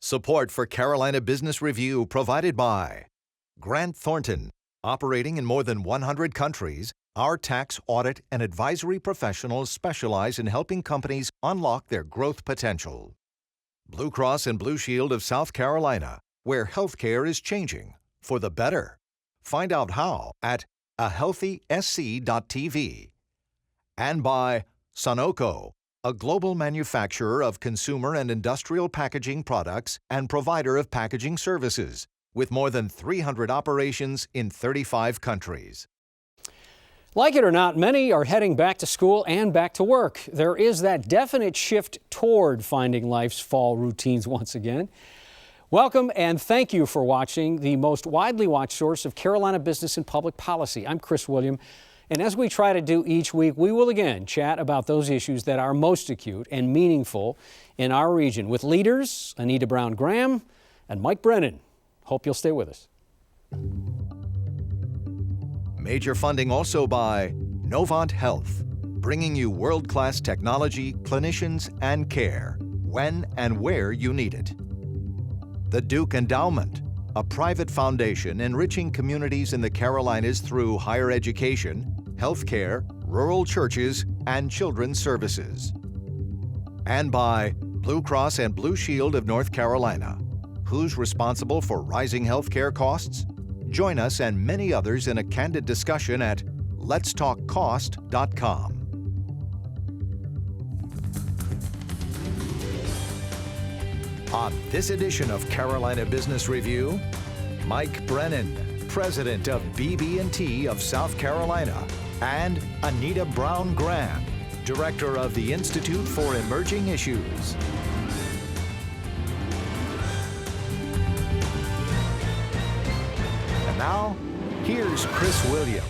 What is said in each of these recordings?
Support for Carolina Business Review provided by Grant Thornton. Operating in more than 100 countries, our tax, audit, and advisory professionals specialize in helping companies unlock their growth potential. Blue Cross and Blue Shield of South Carolina, where healthcare is changing for the better. Find out how at ahealthysc.tv. And by Sunoco, a global manufacturer of consumer and industrial packaging products and provider of packaging services, with more than 300 operations in 35 countries. Like it or not, many are heading back to school and back to work. There is that definite shift toward finding life's fall routines once again. Welcome and thank you for watching the most widely watched source of Carolina business and public policy. I'm Chris William, and as we try to do each week, we will again chat about those issues that are most acute and meaningful in our region with leaders Anita Brown Graham and Mike Brenan. Hope you'll stay with us. Major funding also by Novant Health, bringing you world-class technology, clinicians, and care when and where you need it. The Duke Endowment, a private foundation enriching communities in the Carolinas through higher education, healthcare, rural churches, and children's services. And by Blue Cross and Blue Shield of North Carolina. Who's responsible for rising healthcare costs? Join us and many others in a candid discussion at letstalkcost.com. On this edition of Carolina Business Review, Mike Brenan, president of BB&T of South Carolina, and Anita Brown Graham, director of the Institute for Emerging Issues. And now, here's Chris William.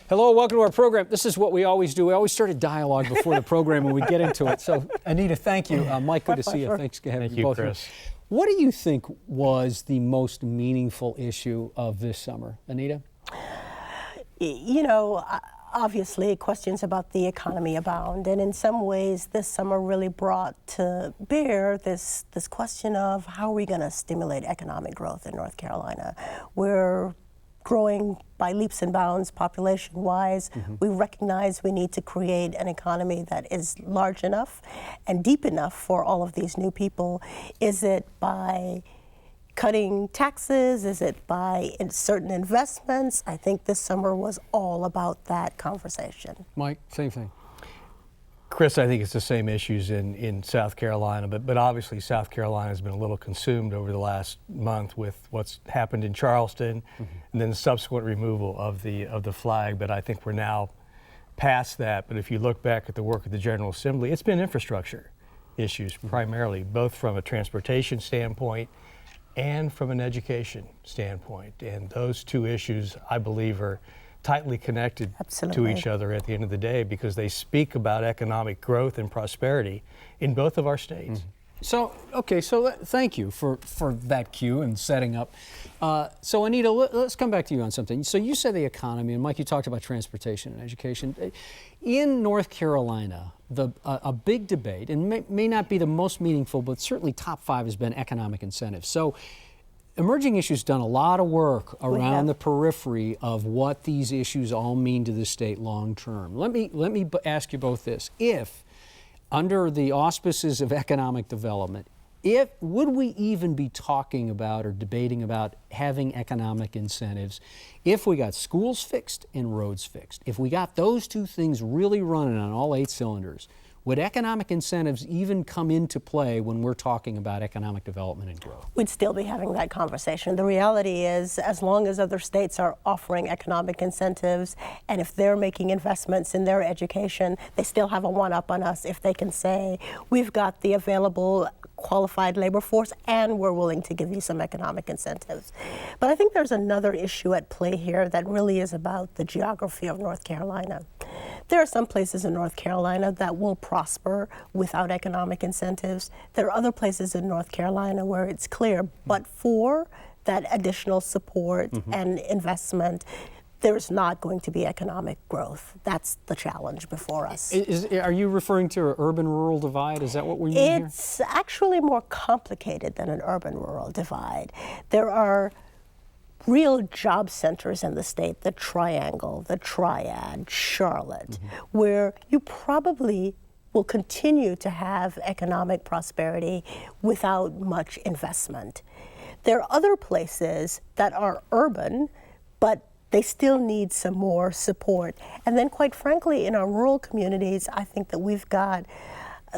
Hello, welcome to our program. This is what we always do. We always start a dialogue before the program and we get into it. So, Anita, thank you. Mike, good to see you. Thanks for having you both. Chris. What do you think was the most meaningful issue of this summer, Anita? You know, obviously questions about the economy abound, and in some ways this summer really brought to bear this question of how are we going to stimulate economic growth in North Carolina. We're growing by leaps and bounds population-wise. We recognize we need to create an economy that is large enough and deep enough for all of these new people. Is it by cutting taxes? Is it by certain investments? I think this summer was all about that conversation. Mike, same thing. Chris, I think it's the same issues in South Carolina, but obviously South Carolina has been a little consumed over the last month with what's happened in Charleston and then the subsequent removal of the flag. But I think we're now past that. But if you look back at the work of the General Assembly, it's been infrastructure issues primarily, both from a transportation standpoint and from an education standpoint. And those two issues, I believe, are tightly connected to each other at the end of the day because they speak about economic growth and prosperity in both of our states. So, okay, so thank you for that cue and setting up. So, Anita, let's come back to you on something. So you said the economy, and Mike, you talked about transportation and education. In North Carolina, a big debate, and may not be the most meaningful, but certainly top 5 has been economic incentives. So Emerging Issues done a lot of work around the periphery of what these issues all mean to the state long term. Let me ask you both this. If, under the auspices of economic development, would we even be talking about or debating about having economic incentives if we got schools fixed and roads fixed? If we got those two things really running on all 8 cylinders, would economic incentives even come into play when we're talking about economic development and growth? We'd still be having that conversation. The reality is, as long as other states are offering economic incentives, and if they're making investments in their education, they still have a one-up on us if they can say, we've got the available qualified labor force and we're willing to give you some economic incentives. But I think there's another issue at play here that really is about the geography of North Carolina. There are some places in North Carolina that will prosper without economic incentives. There are other places in North Carolina where it's clear, but for that additional support and investment, there's not going to be economic growth. That's the challenge before us. Are you referring to an urban-rural divide? Is that what we mean here? It's actually more complicated than an urban-rural divide. There are real job centers in the state, the Triangle, the Triad, Charlotte, where you probably will continue to have economic prosperity without much investment. There are other places that are urban, but they still need some more support. And then quite frankly, in our rural communities, I think that we've got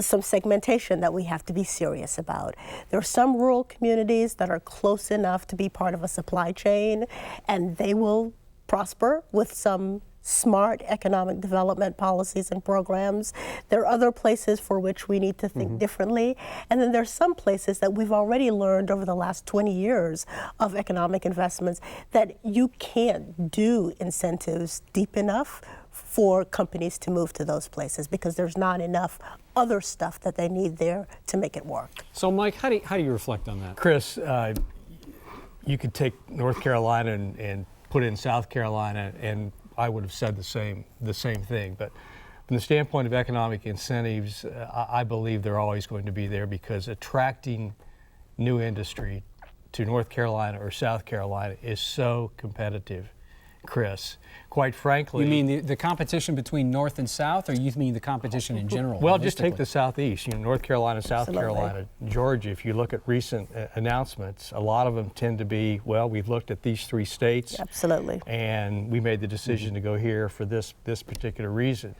some segmentation that we have to be serious about. There are some rural communities that are close enough to be part of a supply chain, and they will prosper with some smart economic development policies and programs. There are other places for which we need to think differently. And then there's some places that we've already learned over the last 20 years of economic investments that you can't do incentives deep enough for companies to move to those places because there's not enough other stuff that they need there to make it work. So Mike, how do you reflect on that? Chris, you could take North Carolina and put it in South Carolina, and I would have said the same thing. But from the standpoint of economic incentives, I believe they're always going to be there because attracting new industry to North Carolina or South Carolina is so competitive, Chris. Quite frankly. You mean the competition between North and South, or you mean the competition in general? Well, just take the Southeast, North Carolina, South Absolutely. Carolina, Georgia. If you look at recent announcements, a lot of them tend to be, well, we've looked at these 3 states. Absolutely. And we made the decision to go here for this particular reason.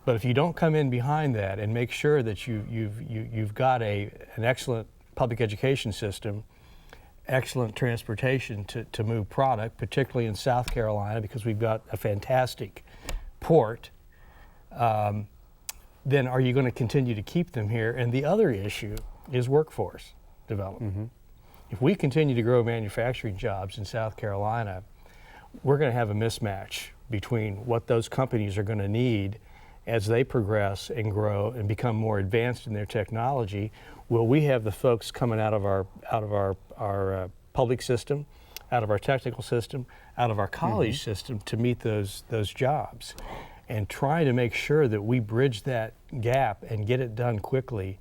But if you don't come in behind that and make sure that you've got an excellent public education system, excellent transportation to move product, particularly in South Carolina because we've got a fantastic port, then are you going to continue to keep them here? And the other issue is workforce development. If we continue to grow manufacturing jobs in South Carolina, we're going to have a mismatch between what those companies are going to need as they progress and grow and become more advanced in their technology. Will we have the folks coming out of our public system, out of our technical system, out of our college system to meet those jobs? And trying to make sure that we bridge that gap and get it done quickly,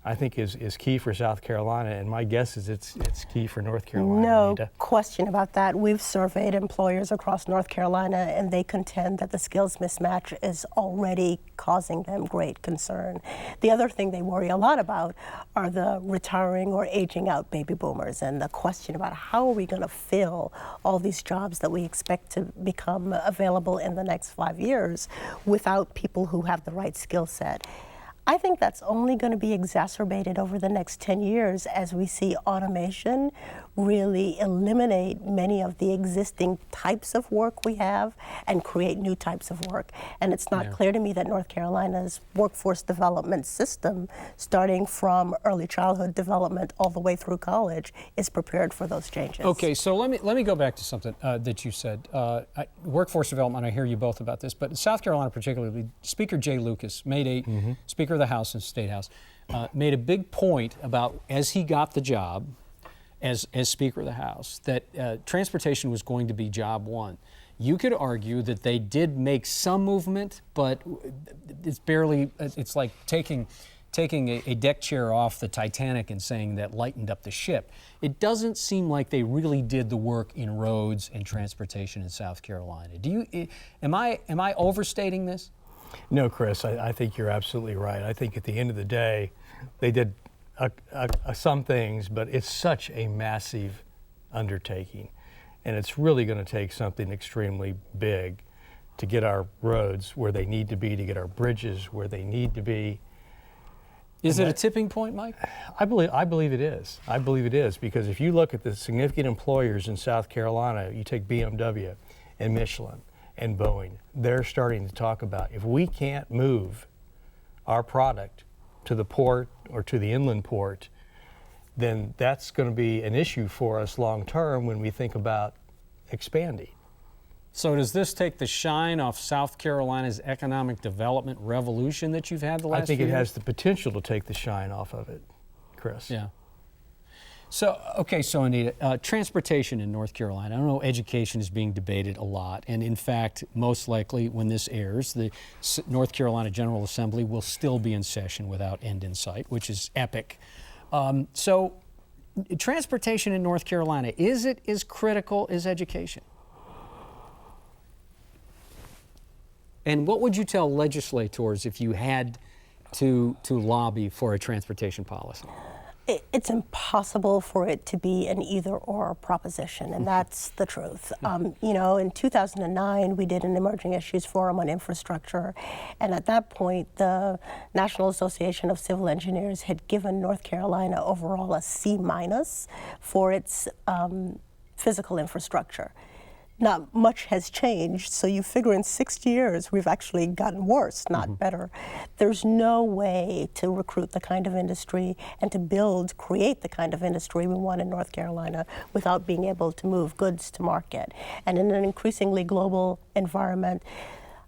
I think is key for South Carolina, and my guess is it's key for North Carolina. No Anita. question about that. We've surveyed employers across North Carolina, and they contend that the skills mismatch is already causing them great concern. The other thing they worry a lot about are the retiring or aging out baby boomers, and the question about how are we going to fill all these jobs that we expect to become available in the next 5 years without people who have the right skill set. I think that's only going to be exacerbated over the next 10 years as we see automation really eliminate many of the existing types of work we have and create new types of work. And it's not clear to me that North Carolina's workforce development system, starting from early childhood development all the way through college, is prepared for those changes. Okay, so let me go back to something that you said. Workforce development, I hear you both about this, but in South Carolina particularly, Speaker Jay Lucas Speaker of the House and State House, made a big point about, as he got the job as Speaker of the House, that transportation was going to be job one. You could argue that they did make some movement, but it's barely, it's like taking a deck chair off the Titanic and saying that lightened up the ship. It doesn't seem like they really did the work in roads and transportation in South Carolina. Am I overstating this? No, Chris, I think you're absolutely right. I think at the end of the day, they did some things, but it's such a massive undertaking. And it's really going to take something extremely big to get our roads where they need to be, to get our bridges where they need to be. Is it a tipping point, Mike? I believe it is. I believe it is, because if you look at the significant employers in South Carolina, you take BMW and Michelin and Boeing, they're starting to talk about, if we can't move our product to the port or to the inland port, then that's going to be an issue for us long term when we think about expanding. So does this take the shine off South Carolina's economic development revolution that you've had the last few years? I think it has the potential to take the shine off of it, Chris. Yeah. So, okay, so Anita, transportation in North Carolina, I don't know, education is being debated a lot. And in fact, most likely when this airs, the North Carolina General Assembly will still be in session without end in sight, which is epic. So, transportation in North Carolina, is it as critical as education? And what would you tell legislators if you had to lobby for a transportation policy? It's impossible for it to be an either-or proposition, and that's the truth. You know, in 2009, we did an Emerging Issues Forum on infrastructure, and at that point, the National Association of Civil Engineers had given North Carolina overall a C- for its physical infrastructure. Not much has changed, so you figure in 60 years we've actually gotten worse, not better. There's no way to recruit the kind of industry and to create the kind of industry we want in North Carolina without being able to move goods to market. And in an increasingly global environment,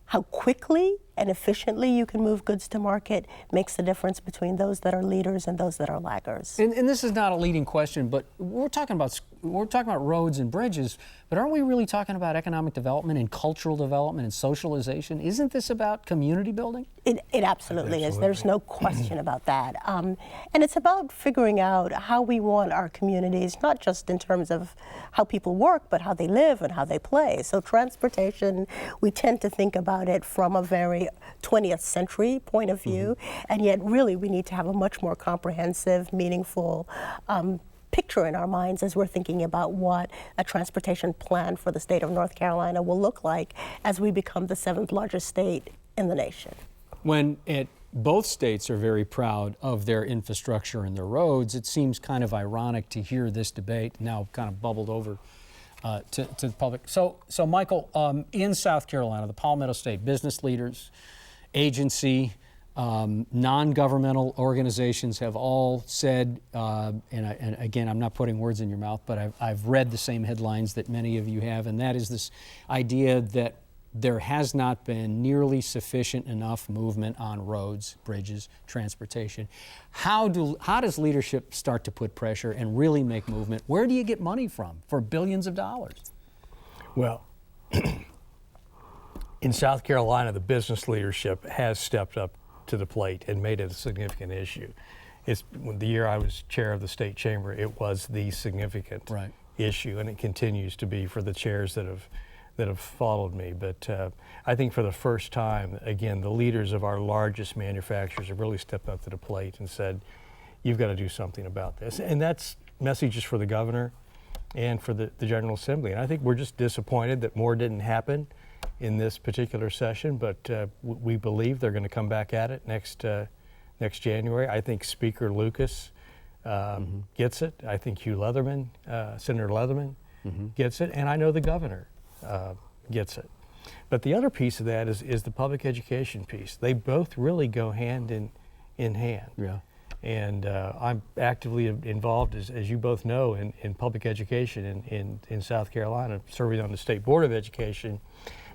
how quickly and efficiently you can move goods to market makes the difference between those that are leaders and those that are laggards. And this is not a leading question, but we're talking about roads and bridges, but aren't we really talking about economic development and cultural development and socialization? Isn't this about community building? It absolutely is. There's no question about that. And it's about figuring out how we want our communities, not just in terms of how people work, but how they live and how they play. So transportation, we tend to think about it from a very 20th century point of view, and yet really we need to have a much more comprehensive, meaningful picture in our minds as we're thinking about what a transportation plan for the state of North Carolina will look like as we become the 7th largest state in the nation. When both states are very proud of their infrastructure and their roads, it seems kind of ironic to hear this debate now kind of bubbled over to the public. So Michael, in South Carolina, the Palmetto State, business leaders, agency, non-governmental organizations have all said, and again, I'm not putting words in your mouth, but I've read the same headlines that many of you have, and that is this idea that there has not been nearly sufficient enough movement on roads, bridges, transportation. How does leadership start to put pressure and really make movement? Where do you get money from for billions of dollars? Well, in South Carolina, the business leadership has stepped up to the plate and made it a significant issue. It's the year I was chair of the state chamber, it was the significant issue, and it continues to be for the chairs that have followed me. But I think for the first time, again, the leaders of our largest manufacturers have really stepped up to the plate and said, you've got to do something about this. And that's messages for the governor and for the General Assembly. And I think we're just disappointed that more didn't happen in this particular session, but we believe they're going to come back at it next January. I think Speaker Lucas gets it. I think Senator Leatherman gets it, and I know the governor gets it. But the other piece of that is the public education piece. They both really go hand in hand. Yeah. And I'm actively involved, as you both know, in public education in South Carolina, serving on the State Board of Education,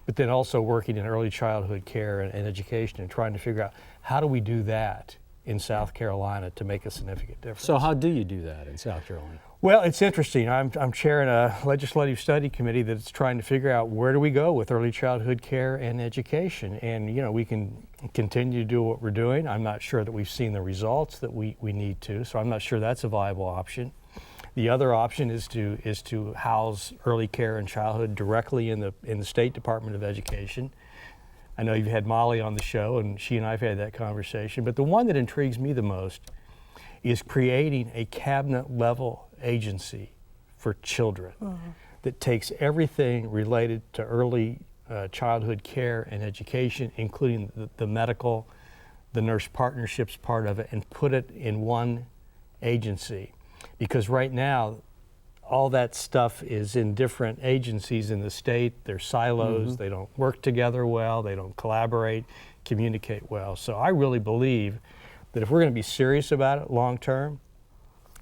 but then also working in early childhood care and education and trying to figure out how do we do that in South Carolina to make a significant difference. So how do you do that in South Carolina? Well, it's interesting. I'm chairing a legislative study committee that's trying to figure out where do we go with early childhood care and education. And, you know, we can continue to do what we're doing. I'm not sure that we've seen the results that we need to, so I'm not sure that's a viable option. The other option is to house early care and childhood directly in the State Department of Education. I know you've had Molly on the show, and she and I have had that conversation. But the one that intrigues me the most is creating a cabinet-level agency for children that takes everything related to early childhood care and education, including the medical, the nurse partnerships part of it, and put it in one agency. Because right now, all that stuff is in different agencies in the state. They're silos. They don't work together well. They don't collaborate, communicate well. So I really believe that if we're going to be serious about it long term,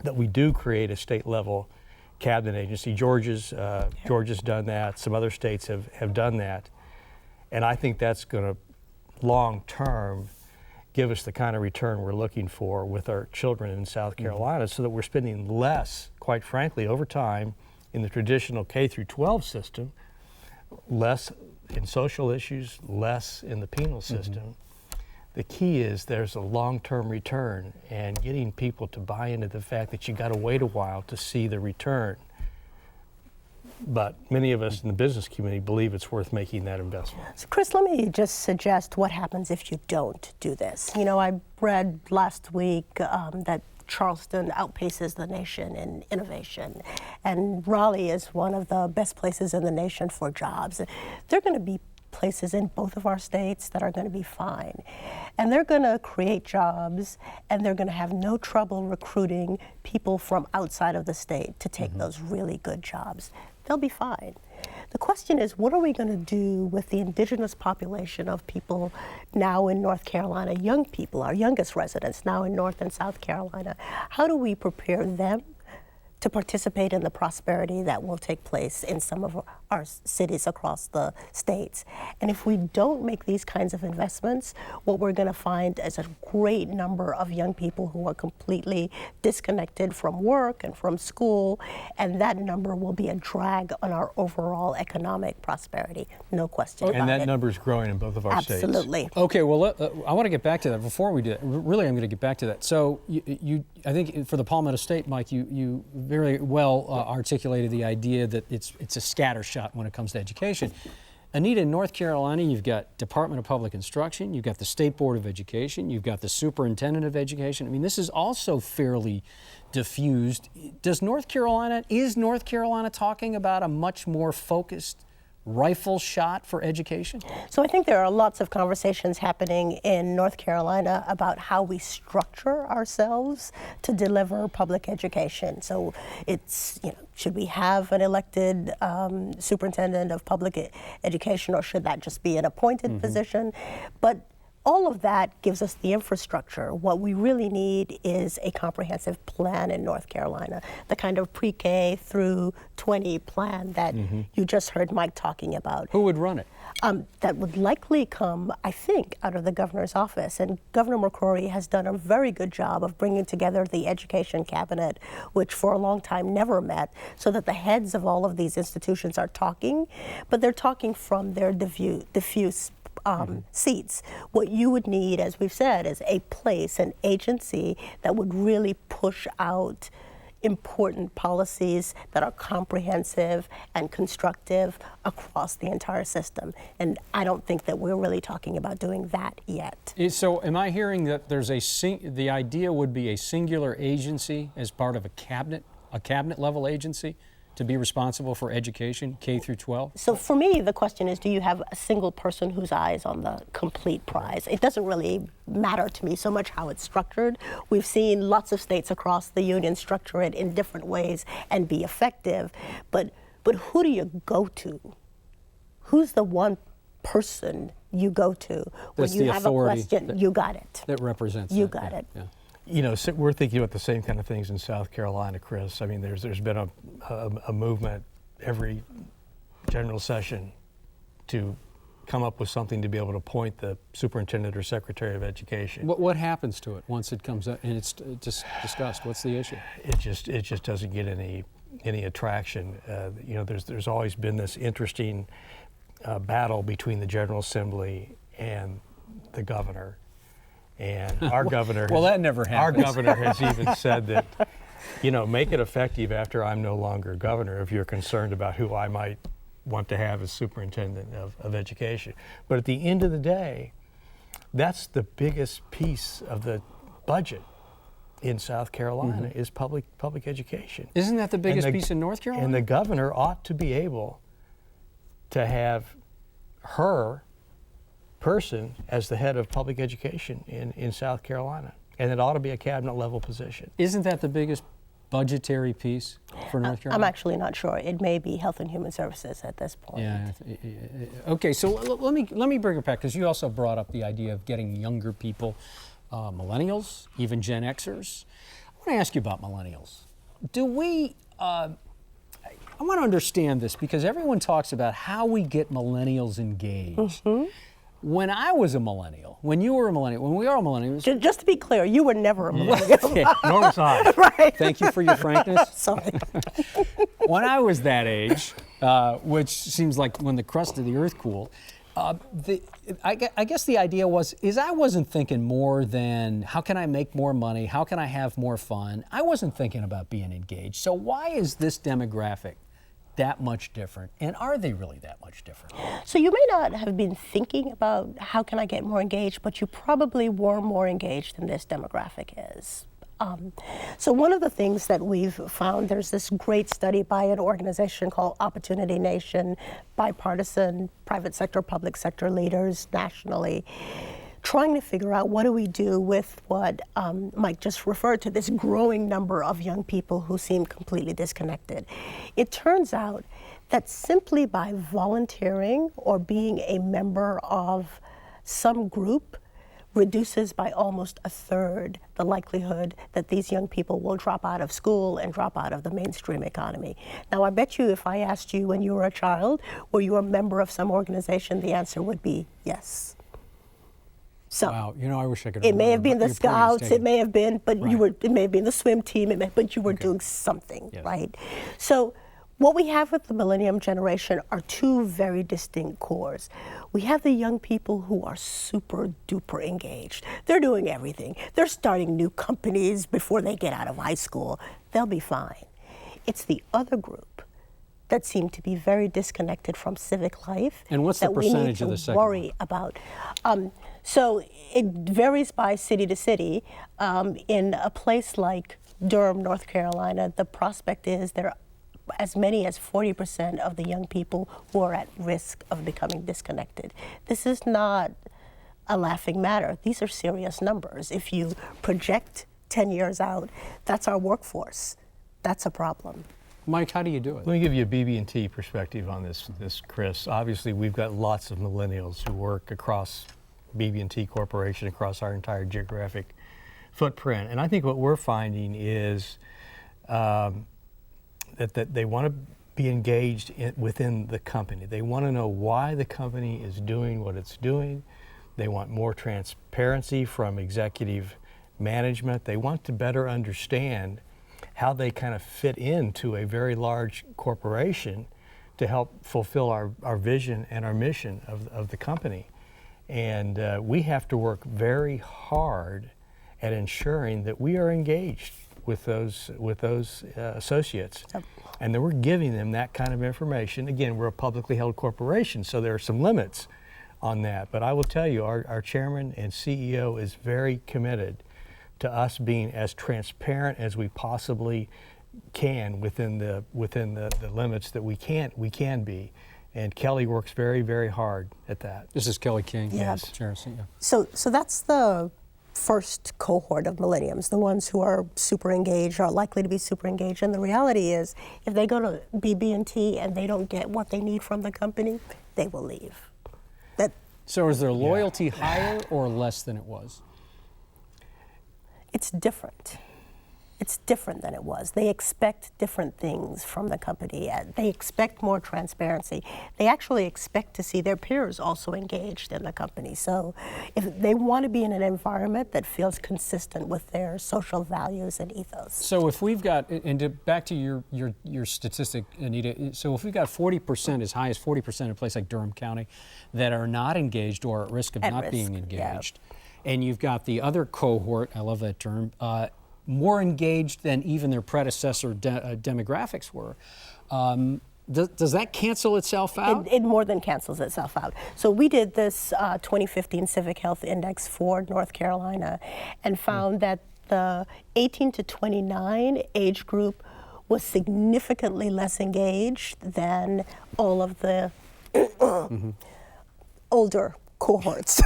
that we do create a state level cabinet agency. Georgia's done that. Some other states have done that. And I think that's going to long term give us the kind of return we're looking for with our children in South Carolina, so that we're spending less, quite frankly, over time in the traditional K through 12 system, less in social issues, less in the penal system. The key is there's a long-term return, and getting people to buy into the fact that you got to wait a while to see the return. But many of us in the business community believe it's worth making that investment. So Chris, let me just suggest what happens if you don't do this. You know, I read last week that Charleston outpaces the nation in innovation, and Raleigh is one of the best places in the nation for jobs. There are going to be places in both of our states that are going to be fine, and they're going to create jobs, and they're going to have no trouble recruiting people from outside of the state to take those really good jobs. They'll be fine. The question is, what are we going to do with the indigenous population of people now in North Carolina, young people, our youngest residents now in North and South Carolina? How do we prepare them to participate in the prosperity that will take place in some of our cities across the states? And if we don't make these kinds of investments, what we're going to find is a great number of young people who are completely disconnected from work and from school, and that number will be a drag on our overall economic prosperity, no question about it. And that number is growing in both of our states. Absolutely. Okay, well, I want to get back to that. Before we do that, really, I'm going to get back to that. So, I think for the Palmetto State, Mike, you very well articulated the idea that it's a scattershot when it comes to education. Anita, in North Carolina, you've got Department of Public Instruction, you've got the State Board of Education, you've got the Superintendent of Education. I mean, this is also fairly diffused. Is North Carolina talking about a much more focused rifle shot for education? So I think there are lots of conversations happening in North Carolina about how we structure ourselves to deliver public education. So it's, should we have an elected superintendent of public education, or should that just be an appointed position? But all of that gives us the infrastructure. What we really need is a comprehensive plan in North Carolina, the kind of pre-K through 20 plan that you just heard Mike talking about. Who would run it? That would likely come, I think, out of the governor's office. And Governor McCrory has done a very good job of bringing together the education cabinet, which for a long time never met, so that the heads of all of these institutions are talking, but they're talking from their diffuse seats. What you would need, as we've said, is a place, an agency that would really push out important policies that are comprehensive and constructive across the entire system. And I don't think that we're really talking about doing that yet. So am I hearing that there's the idea would be a singular agency as part of a cabinet level agency to be responsible for education, K through 12? So for me, the question is, do you have a single person whose eye is on the complete prize? It doesn't really matter to me so much how it's structured. We've seen lots of states across the union structure it in different ways and be effective. But who do you go to? Who's the one person you go to when you have a question? You got it. That represents you that. got it. Yeah. We're thinking about the same kind of things in South Carolina, Chris. I mean, there's been a movement every general session to come up with something to be able to appoint the superintendent or secretary of education. What happens to it once it comes up and it's discussed? What's the issue? It just doesn't get any attraction. There's always been this interesting battle between the General Assembly and the governor. And our governor, that never happens. Our governor has even said that, make it effective after I'm no longer governor if you're concerned about who I might want to have as superintendent of education. But at the end of the day, that's the biggest piece of the budget in South Carolina is public education. Isn't that the biggest piece in North Carolina? And the governor ought to be able to have her person as the head of public education in South Carolina. And it ought to be a cabinet level position. Isn't that the biggest budgetary piece for North Carolina? I'm actually not sure. It may be Health and Human Services at this point. Yeah. Okay, so let me bring it back, because you also brought up the idea of getting younger people, millennials, even Gen Xers. I want to ask you about millennials. Do we, I want to understand this, because everyone talks about how we get millennials engaged. when I was a millennial, when you were a millennial, when we are millennials. Just to be clear, you were never a millennial. Nor was I. Right. Thank you for your frankness. Sorry. When I was that age, which seems like when the crust of the earth cooled, I guess the idea is I wasn't thinking more than how can I make more money, how can I have more fun. I wasn't thinking about being engaged. So why is this demographic that much different, and are they really that much different? So you may not have been thinking about how can I get more engaged, but you probably were more engaged than this demographic is. So one of the things that we've found, there's this great study by an organization called Opportunity Nation, bipartisan, private sector, public sector leaders nationally, trying to figure out what do we do with what Mike just referred to, this growing number of young people who seem completely disconnected. It turns out that simply by volunteering or being a member of some group reduces by almost a third the likelihood that these young people will drop out of school and drop out of the mainstream economy. Now, I bet you if I asked you when you were a child, were you a member of some organization, the answer would be yes. So, wow, I wish I could. It may have been the your point is Scouts, taken. it may have been, but Right. it may have been the swim team, but you were doing something, right? So what we have with the millennium generation are two very distinct cores. We have the young people who are super duper engaged. They're doing everything. They're starting new companies before they get out of high school. They'll be fine. It's the other group that seem to be very disconnected from civic life. And what's the percentage of the second one? That we need to worry about. So it varies by city to city. In a place like Durham, North Carolina, the prospect is there are as many as 40% of the young people who are at risk of becoming disconnected. This is not a laughing matter. These are serious numbers. If you project 10 years out, that's our workforce. That's a problem. Mike, how do you do it? Let me give you a BB&T perspective on this, Chris. Obviously, we've got lots of millennials who work across BB&T Corporation, across our entire geographic footprint. And I think what we're finding is that they want to be engaged within the company. They want to know why the company is doing what it's doing. They want more transparency from executive management. They want to better understand how they kind of fit into a very large corporation to help fulfill our vision and our mission of the company. And we have to work very hard at ensuring that we are engaged with those associates. Yep. And then we're giving them that kind of information. Again, we're a publicly held corporation, so there are some limits on that. But I will tell you, our chairman and CEO is very committed to us being as transparent as we possibly can within the limits that we can be. And Kelly works very, very hard at that. This is Kelly King. Yeah. Yes. Chair, CEO. So that's the first cohort of millenniums, the ones who are super engaged, are likely to be super engaged. And the reality is, if they go to BB&T and they don't get what they need from the company, they will leave. So is their loyalty higher or less than it was? It's different. It's different than it was. They expect different things from the company. They expect more transparency. They actually expect to see their peers also engaged in the company. So if they want to be in an environment that feels consistent with their social values and ethos. So if we've got, and back to your statistic, Anita, so if we've got 40%, as high as 40% in a place like Durham County that are not engaged or at risk of not being engaged, and you've got the other cohort, I love that term, more engaged than even their predecessor demographics were. Does that cancel itself out? It more than cancels itself out. So we did this 2015 Civic Health Index for North Carolina and found that the 18 to 29 age group was significantly less engaged than all of the older cohorts.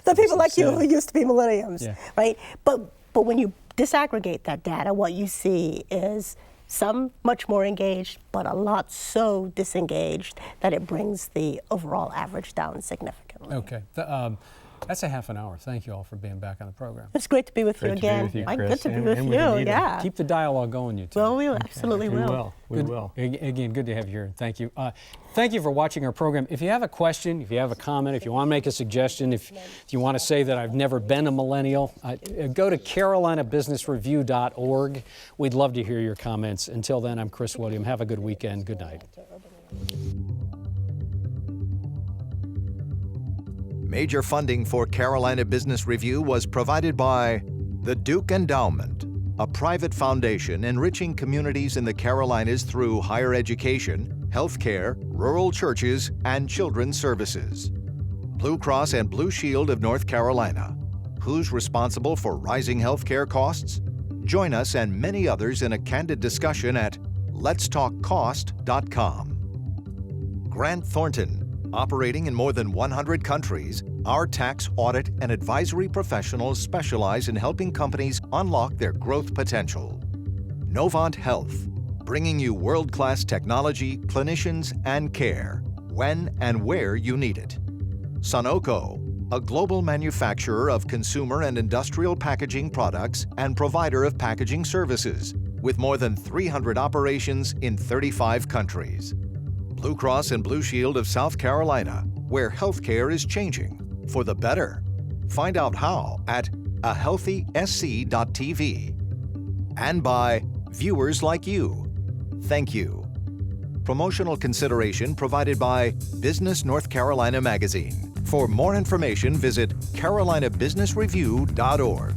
The people like you who used to be millennials, right? But when you disaggregate that data, what you see is some much more engaged, but a lot so disengaged that it brings the overall average down significantly. Okay. That's a half an hour. Thank you all for being back on the program. It's great to be with you Great to be again. with you, Mike, Chris, good to be and with with you. Anita. Yeah. Keep the dialogue going, you two. Well, we absolutely We will. will. We will. Again, good to have you here. Thank you. Thank you for watching our program. If you have a question, if you have a comment, if you want to make a suggestion, if you want to say that I've never been a millennial, go to carolinabusinessreview.org. We'd love to hear your comments. Until then, I'm Chris William. Have a good weekend. Good night. Major funding for Carolina Business Review was provided by the Duke Endowment, a private foundation enriching communities in the Carolinas through higher education, healthcare, rural churches, and children's services. Blue Cross and Blue Shield of North Carolina. Who's responsible for rising healthcare costs? Join us and many others in a candid discussion at letstalkcost.com. Grant Thornton. Operating in more than 100 countries, our tax, audit, and advisory professionals specialize in helping companies unlock their growth potential. Novant Health, bringing you world-class technology, clinicians, and care when and where you need it. Sunoco, a global manufacturer of consumer and industrial packaging products and provider of packaging services, with more than 300 operations in 35 countries. Blue Cross and Blue Shield of South Carolina, where healthcare is changing for the better. Find out how at ahealthysc.tv. And by viewers like you. Thank you. Promotional consideration provided by Business North Carolina Magazine. For more information, visit carolinabusinessreview.org.